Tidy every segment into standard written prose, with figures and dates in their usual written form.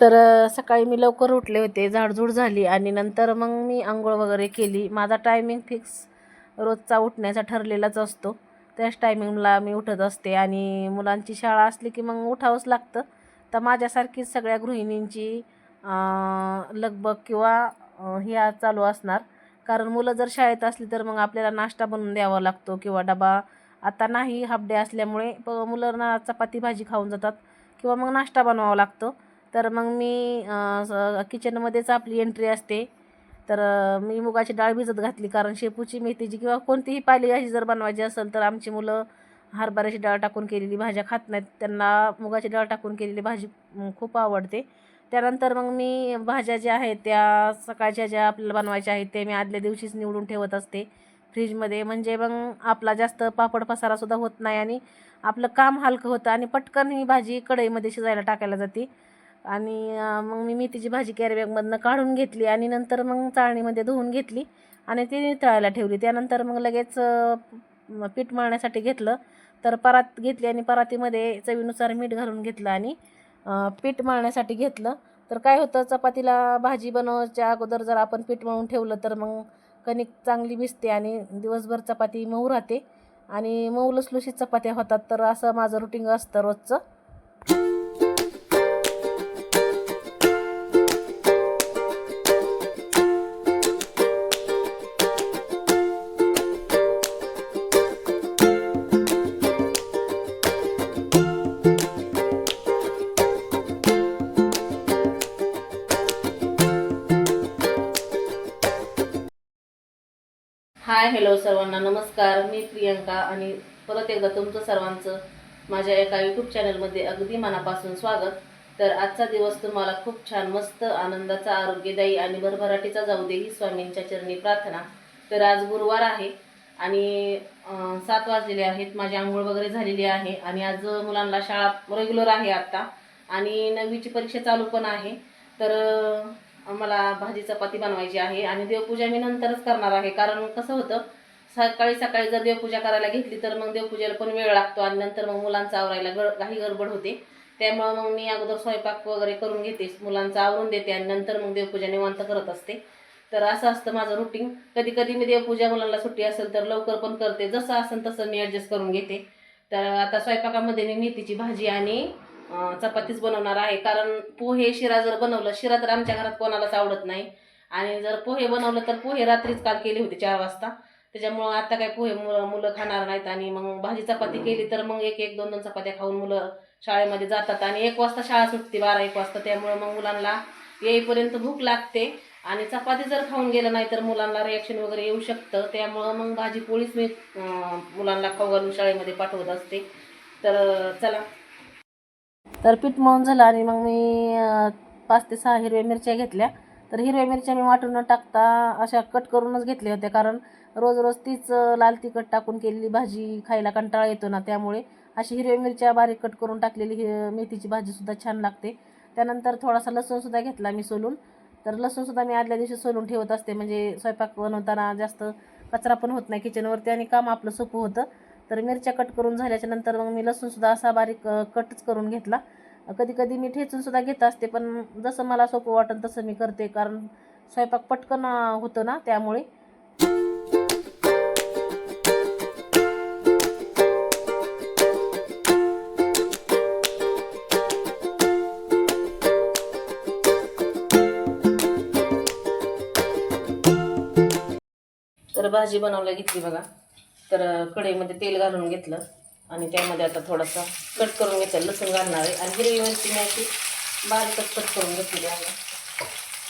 तर सकाळी मी लवकर उठले होते, झाडझूड झाली आणि नंतर मग मी अंघोळ वगैरे केली. माझा टायमिंग फिक्स रोजचा उठण्याचा ठरलेलाच असतो. त्याच टायमिंगला मी उठत असते आणि मुलांची शाळा असली की मग उठावंच लागतं. तर माझ्यासारखीच सगळ्या गृहिणींची लगबग किंवा ही आज चालू असणार. कारण मुलं जर शाळेत असली तर मग आपल्याला नाश्ता बनवून द्यावा लागतो किंवा डबा. आता नाही हाफ डे असल्यामुळे मुलांना चपाती भाजी खाऊन जातात किंवा मग नाश्ता बनवावा लागतो. तर मग मी किचनमध्येच आपली एंट्री असते. तर मी मुगाची डाळ भिजत घातली, कारण शेपूची मेथीची किंवा कोणतीही पालेभाजी जर बनवायची असेल तर आमची मुलं हरभऱ्याची डाळ टाकून केलेली भाज्या खात नाहीत. त्यांना मुगाची डाळ टाकून केलेली भाजी खूप आवडते. त्यानंतर मग मी भाज्या ज्या आहेत त्या सकाळच्या ज्या आपल्याला बनवायच्या आहेत ते मी आदल्या दिवशीच निवडून ठेवत असते फ्रीजमध्ये. म्हणजे मग आपला जास्त पापड पसारासुद्धा होत नाही आणि आपलं काम हलकं होतं आणि पटकन ही भाजी कढईमध्ये शिजायला टाकायला जाते. आणि मग मी मेथीची भाजी कॅरीबॅगमधनं काढून घेतली आणि नंतर मग चाळणीमध्ये धुवून घेतली आणि ती नितळायला ठेवली. त्यानंतर मग लगेच पीठ मळण्यासाठी घेतलं. तर परात घेतली आणि परातीमध्ये चवीनुसार मीठ घालून घेतलं आणि पीठ मळण्यासाठी घेतलं. तर काय होतं, चपातीला भाजी बनवायच्या अगोदर जर आपण पीठ मळून ठेवलं तर मग कणिक चांगली भिजते आणि दिवसभर चपाती मऊ राहते आणि मऊ लुसलुशीत चपात्या होतात. तर असं माझं रुटीन असतं रोजचं. हाय, हॅलो सर्वांना, नमस्कार. मी प्रियंका आणि परत एकदा तुमचं सर्वांचं माझ्या एका यूट्यूब चॅनलमध्ये अगदी मनापासून स्वागत. तर आजचा दिवस तुम्हाला खूप छान, मस्त, आनंदाचा, आरोग्यदायी आणि भरभराटीचा जाऊ दे ही स्वामींच्या चरणी प्रार्थना. तर आज गुरुवार आहे आणि 7 वाजलेले आहेत. माझी आंघोळ वगैरे झालेली आहे आणि आज मुलांना शाळा रेग्युलर आहे आत्ता आणि 9वीची परीक्षा चालू पण आहे. तर मला भाजी चपाती बनवायची आहे आणि देवपूजा मी नंतरच करणार आहे. कारण कसं होतं, सकाळी सकाळी जर देवपूजा करायला घेतली तर मग देवपूजेला पण वेळ लागतो आणि नंतर मग मुलांचं आवरायला काही गडबड होते. त्यामुळं मग मी अगोदर स्वयंपाक वगैरे करून घेते, मुलांचं आवरून देते आणि नंतर मग देवपूजा निवांत करत असते. तर असं असतं माझं रुटीन. कधी कधी मी देवपूजा मुलांना सुट्टी असेल तर लवकर पण करते, जसं असेल तसं मी ॲडजस्ट करून घेते. तर आता स्वयंपाकामध्ये मी मेथीची भाजी आणि चपातीच बनवणार आहे. कारण पोहे शिरा जर बनवलं, शिरा तर आमच्या घरात कोणालाच आवडत नाही आणि जर पोहे बनवलं तर पोहे रात्रीच काल केले होते 4 वाजता. त्याच्यामुळं आता काय पोहे मुलं खाणार नाहीत आणि मग भाजी चपाती केली तर मग एक एक 2-2 चपात्या खाऊन मुलं शाळेमध्ये जातात आणि 1 वाजता शाळा सुटते, 12-1 वाजता. त्यामुळं मग मुलांना येईपर्यंत भूक लागते आणि चपाती जर खाऊन गेलं नाही तर मुलांना रिॲक्शन वगैरे येऊ शकतं. त्यामुळं मग भाजी पोळीच मी मुलांना खाऊ घालून शाळेमध्ये पाठवत असते. तर चला. तर पीठ मळून झालं आणि मग मी 5 ते 6 हिरव्या मिरच्या घेतल्या. तर हिरव्या मिरच्या मी वाटून न टाकता अशा कट करूनच घेतल्या होत्या, कारण रोज रोज तीच लाल तिखट टाकून केलेली भाजी खायला कंटाळा येतो ना, त्यामुळे अशी हिरव्या मिरच्या बारीक कट करून टाकलेली मेथीची भाजीसुद्धा छान लागते. त्यानंतर थोडासा लसूणसुद्धा घेतला मी सोलून. तर लसूणसुद्धा मी आदल्या दिवशी सोलून ठेवत असते, म्हणजे स्वयंपाक बनवताना जास्त कचरा पण होत नाही किचनवरती आणि काम आपलं सोपं होतं. तर मिरच्या कट करून झाल्याच्या नंतर मग मी लसूणसुद्धा असा बारीक कटच करून घेतला. कधी कधी मी ठेचूनसुद्धा घेत असते, पण जसं मला सोपं वाटेल तसं मी करते, कारण स्वयंपाक पटकन होतं ना, त्यामुळे. तर भाजी बनवायला घेतली बघा. तर कढईमध्ये तेल घालून घेतलं आणि त्यामध्ये आता थोडासा कट करून घेतलं लसूण घालणार आहे आणि हिरवी मिरची मी अशी बारीकच कट करून घेतलेली आहे.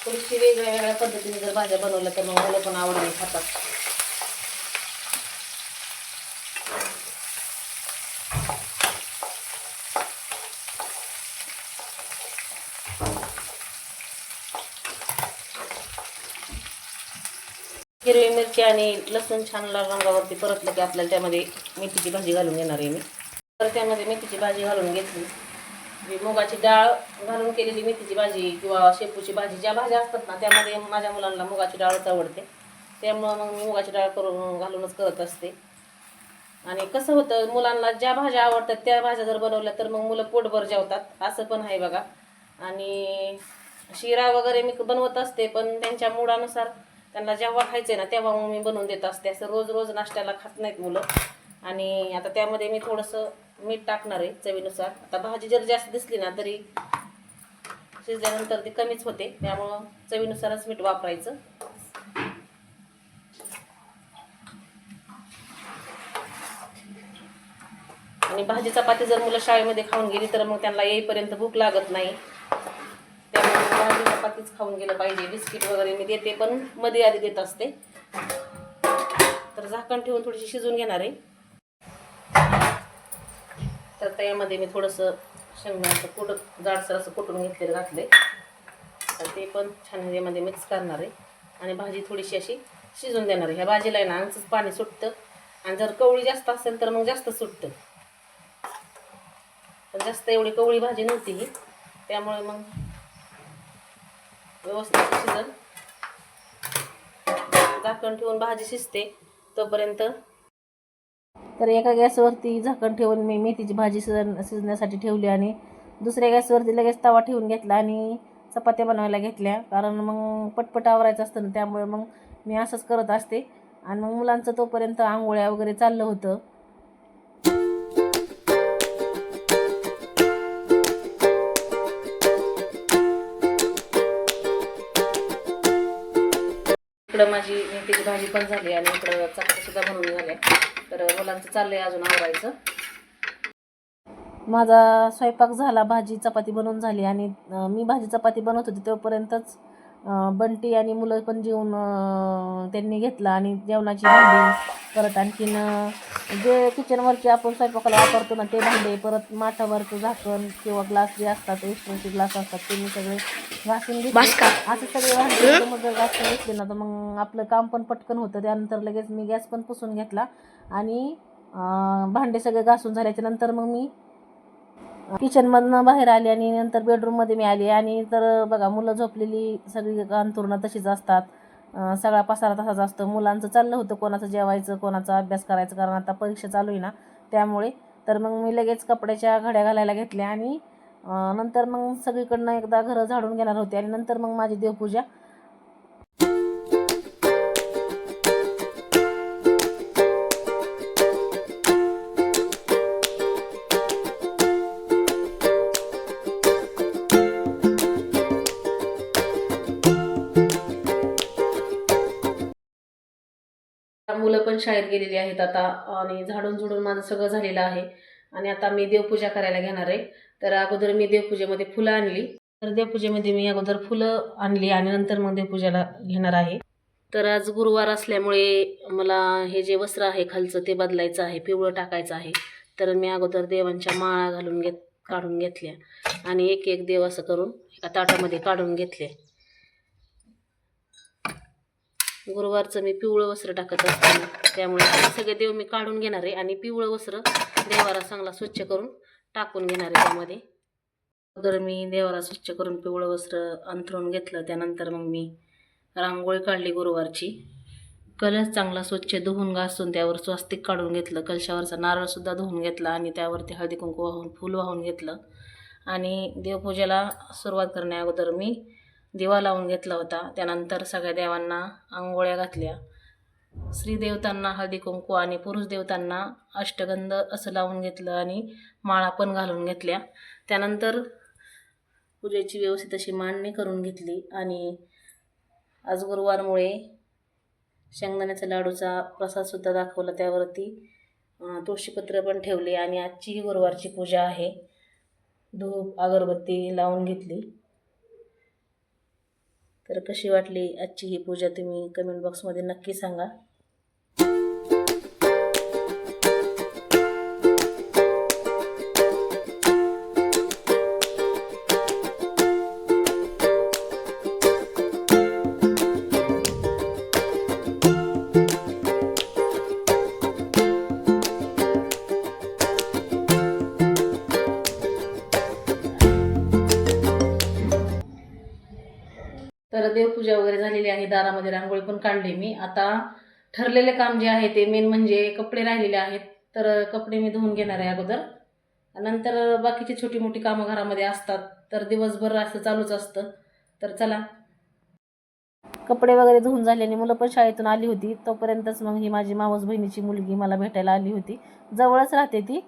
थोडीशी वेगळ्या वेगळ्या पद्धतीने जर भाज्या बनवल्या तर मग मुलं पण आवडीने खातात. हिरवी मिरची आणि लसूण छान लाल रंगावरती परतलं की आपल्याला त्यामध्ये मेथीची भाजी घालून घेणार आहे मी. तर त्यामध्ये मेथीची भाजी घालून घेतली. मुगाची डाळ घालून केलेली मेथीची भाजी किंवा शेपूची भाजी, ज्या भाज्या असतात ना त्यामध्ये माझ्या मुलांना मुगाची डाळच आवडते. त्यामुळं मग मी मुगाची डाळ घालूनच करत असते. आणि कसं होतं, मुलांना ज्या भाज्या आवडतात त्या भाज्या जर बनवल्या तर मग मुलं पोटभर जेवतात, असं पण आहे बघा. आणि शिरा वगैरे मी बनवत असते, पण त्यांच्या मूडानुसार त्यांना जेव्हा खायचं ना तेव्हा मग मी बनवून देत असते. असं रोज रोज नाश्त्याला खात नाहीत मुलं. आणि आता त्यामध्ये मी थोडंसं मीठ टाकणार आहे चवीनुसार. आता भाजी जर जास्त दिसली ना तरी शिजल्यानंतर ती कमीच होते, त्यामुळं चवीनुसारच मीठ वापरायचं. आणि भाजी चपाती जर मुलं शाळेमध्ये खाऊन गेली तर मग त्यांना येईपर्यंत भूक लागत नाही, त्यामुळे भाजी चपातीच खाऊन गेलं पाहिजे. बिस्किट वगैरे मी देते, पण मध्ये आधी देत असते. तर झाकण ठेवून थोडीशी शिजवून घेणार आहे. तर त्यामध्ये मी थोडंसं शेंगदाण्याचं कुट जाडसर असं कुटून घेतलेलं घातले, तर ते पण छान यामध्ये मिक्स करणार आहे आणि भाजी थोडीशी अशी शिजून देणार आहे. ह्या भाजीला आहे ना अंगचंच पाणी सुटतं, आणि जर कवळी जास्त असेल तर मग जास्त सुटतं. पण जास्त एवढी कवळी भाजी नव्हती ही, त्यामुळे मग व्यवस्थित शिजन. झाकण ठेवून भाजी शिजते तोपर्यंत. तर एका गॅसवरती झाकण ठेवून मी मेथीची भाजी शिजण्यासाठी ठेवली, आणि दुसऱ्या गॅसवरती लगेच तवा ठेवून घेतला आणि चपात्या बनवायला घेतल्या. कारण मग पटपट आवरायचं असतं ना, त्यामुळे मग मी असंच करत असते. आणि मग मुलांचं तोपर्यंत आंघोळ्या वगैरे चाललं होतं. इकडं माझी मेथीची भाजी पण झाली आणि इकडं चपात्या सुद्धा बनवून झाल्या. तर मुलांचं चाललंय अजून आवरायचं. माझा स्वयंपाक झाला, भाजी चपाती बनवून झाली. आणि मी भाजी चपाती बनवत होती तोपर्यंतच बंटी आणि मुलं पण जेवून त्यांनी घेतलं. आणि जेवणाची भांडी, परत आणखीन जे किचनवरचे आपण स्वयंपाकाला वापरतो ना ते भांडे, परत माठावरचं झाकण किंवा ग्लास जे असतात, एक्स्ट्राचे ग्लास असतात, ते मी सगळे घासून घेतले. असं सगळे भांडे मग जर घासून घेतले ना तर मग आपलं काम पण पटकन होतं. त्यानंतर लगेच मी गॅस पण पुसून घेतला, आणि भांडे सगळे घासून झाल्याच्या नंतर मग मी किचनमधनं बाहेर आली आणि नंतर बेडरूममध्ये मी आली. आणि तर बघा, मुलं झोपलेली, सगळी अंथरुणं तशीच असतात, सगळा पसारा तसाच असतो. मुलांचं चाललं होतं कोणाचं जेवायचं, कोणाचा अभ्यास करायचं, कारण आता परीक्षा चालू आहे ना त्यामुळे. तर मग मी लगेच कपड्याच्या घड्या घालायला घेतल्या, आणि नंतर मग सगळीकडनं एकदा घरं झाडून घेणार होते, आणि नंतर मग माझी देवपूजा. मुलं पण शाळेत गेलेली आहेत आता, आणि झाडून झुडून माझं सगळं झालेलं आहे. आणि आता मी देवपूजा करायला घेणार आहे. तर अगोदर मी देवपूजेमध्ये फुलं आणली. तर देवपूजेमध्ये मी अगोदर फुलं आणली आणि नंतर मग देवपूजेला घेणार आहे. तर आज गुरुवार असल्यामुळे मला हे जे वस्त्र आहे खालचं ते बदलायचं आहे, पिवळं टाकायचं आहे. तर मी अगोदर देवांच्या माळा काढून घेतल्या, आणि एक एक देव असं करून एका ताटामध्ये काढून घेतले. गुरुवारचं मी पिवळं वस्त्र टाकत असते, त्यामुळे सगळे देव मी काढून घेणार आहे आणि पिवळं वस्त्र देवाला चांगला स्वच्छ करून टाकून घेणार आहे त्यामध्ये. अगोदर मी देवाला स्वच्छ करून पिवळं वस्त्र अंथरून घेतलं. त्यानंतर मग मी रांगोळी काढली गुरुवारची. कलश चांगला स्वच्छ धुवून घासून त्यावर स्वस्तिक काढून घेतलं. कलशावरचा नारळसुद्धा धुवून घेतला आणि त्यावरती हळदी कुंकू वाहून फूल वाहून घेतलं. आणि देवपूजेला सुरुवात करण्या अगोदर मी दिवा लावून घेतला होता. त्यानंतर सगळ्या देवांना आंघोळ्या घातल्या. स्त्री देवतांना हळदी कुंकू आणि पुरुष देवतांना अष्टगंध असं लावून घेतलं, आणि माळा पण घालून घेतल्या. त्यानंतर पूजेची व्यवस्थित अशी मांडणी करून घेतली. आणि आज गुरुवारमुळे शेंगदाण्याचा लाडूचा प्रसादसुद्धा दाखवला, त्यावरती तुळशीपत्र पण ठेवले. आणि आजची ही गुरुवारची पूजा आहे. धूप अगरबत्ती लावून घेतली. तर कशी वाटली आजची ही पूजा तुम्ही कमेंट बॉक्समध्ये नक्की सांगा. तर देवपूजा वगैरे झालेली आहे. दारामध्ये रांगोळी पण काढली मी. आता ठरलेले काम जे आहे ते मेन म्हणजे कपडे राहिलेले आहेत. तर कपडे मी धुवून घेणार आहे अगोदर. नंतर बाकीची छोटी मोठी कामं घरामध्ये असतात, तर दिवसभर असं चालूच असतं. तर चला, कपडे वगैरे धुवून झाले आणि मुलं पण शाळेतून आली होती. तोपर्यंतच मग ही माझी मावस बहिणीची मुलगी मला भेटायला आली होती. जवळच राहते ती.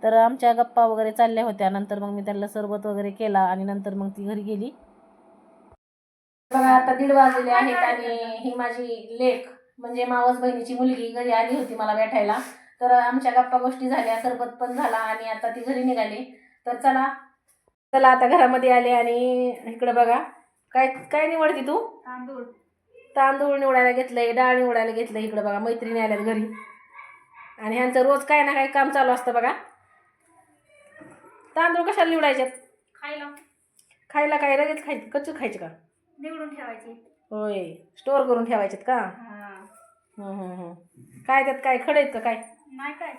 तर आमच्या गप्पा वगैरे चालल्या होत्या. नंतर मग मी त्यांना सरबत वगैरे केला आणि नंतर मग ती घरी गेली. बघा, आता 1:30 वाजलेले आहेत आणि ही माझी लेक म्हणजे मावस बहिणीची मुलगी घरी आली होती मला भेटायला. तर आमच्या गप्पा गोष्टी झाल्या, सरबत पण झाला आणि आता ती घरी निघाली. तर चला चला आता घरामध्ये आले आणि इकडं बघा, काय काय निवडती तू? तांदूळ. तांदूळ निवडायला घेतलंय, डाळ निवडायला घेतलंय. इकडं बघा, मैत्रिणी आल्यात घरी आणि ह्यांचं रोज काय ना काय काम चालू असतं बघा. तांदूळ कशाला निवडायच्यात? खायला. खायला काय लगेच खायचे, कच्चे खायचे का? निवडून ठेवायचे. होय, स्टोअर करून ठेवायचेत का? काय त्यात काय खडे आहेत का काय? नाही काय,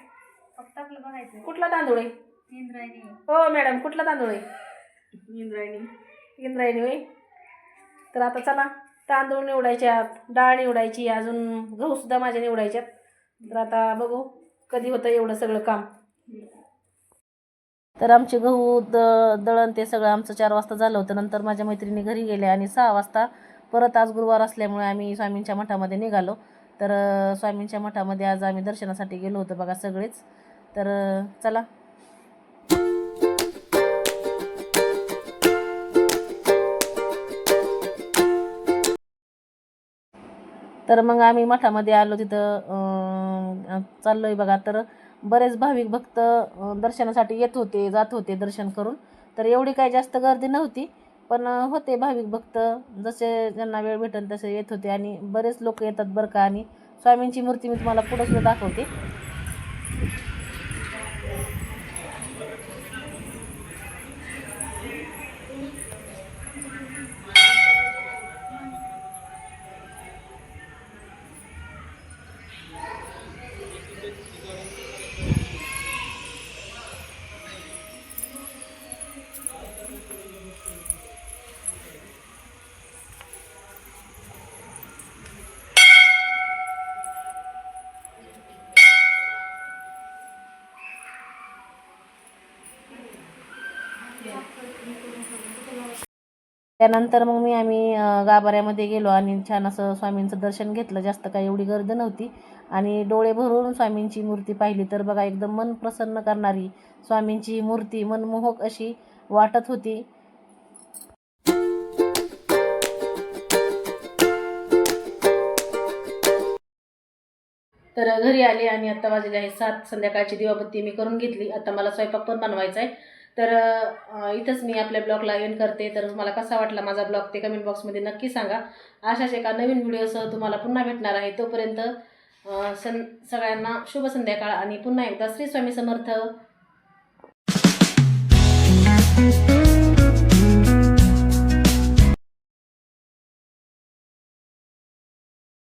फक्त आपलं बघायचं. कुठला तांदूळ आहे? इंद्रायणी. हो मॅडम, कुठला तांदूळ आहे? इंद्रायणी. इंद्रायणी होय. तर आता चला, तांदूळ निवडायच्यात, डाळ निवडायची, अजून गहू सुद्धा माझ्या निवडायच्यात. तर आता बघू कधी होतं एवढं सगळं काम. तर आमचे गहू दळण ते सगळं आमचं 4 वाजता झालं होतं. नंतर माझ्या मैत्रिणी घरी गेल्या आणि 6 वाजता परत, आज गुरुवार असल्यामुळे आम्ही स्वामींच्या मठामध्ये निघालो. तर स्वामींच्या मठामध्ये आज आम्ही दर्शनासाठी गेलो होतो बघा सगळेच. तर चला, तर मग आम्ही मठामध्ये आलो. तिथं चाललो आहे बघा. तर बरेच भाविक भक्त दर्शनासाठी येत होते, जात होते दर्शन करून. तर एवढी काही जास्त गर्दी नव्हती, पण होते भाविक भक्त, जसे ज्यांना वेळ भेटेल तसे येत होते आणि बरेच लोक येतात बरं का. आणि स्वामींची मूर्ती मी तुम्हाला पुढं सुद्धा दाखवते. त्यानंतर मग आम्ही गाभाऱ्यामध्ये गेलो आणि छान असं स्वामींचं दर्शन घेतलं. जास्त काही एवढी गर्दी नव्हती आणि डोळे भरून स्वामींची मूर्ती पाहिली. तर बघा, एकदम मन प्रसन्न करणारी स्वामींची मूर्ती मनमोहक अशी वाटत होती. तर घरी आले आणि आता वाजले आहे 7. संध्याकाळची दिवाबत्ती मी करून घेतली. आता मला स्वयंपाक पण बनवायचा आहे. तर इथंच मी आपल्या ब्लॉगला एंड करते. तर तुम्हाला कसा वाटला माझा ब्लॉग ते कमेंट बॉक्समध्ये नक्की सांगा. अशाच एका नवीन व्हिडिओसह तुम्हाला पुन्हा भेटणार आहे. तोपर्यंत सगळ्यांना शुभ संध्याकाळ आणि पुन्हा एकदा श्री स्वामी समर्थ.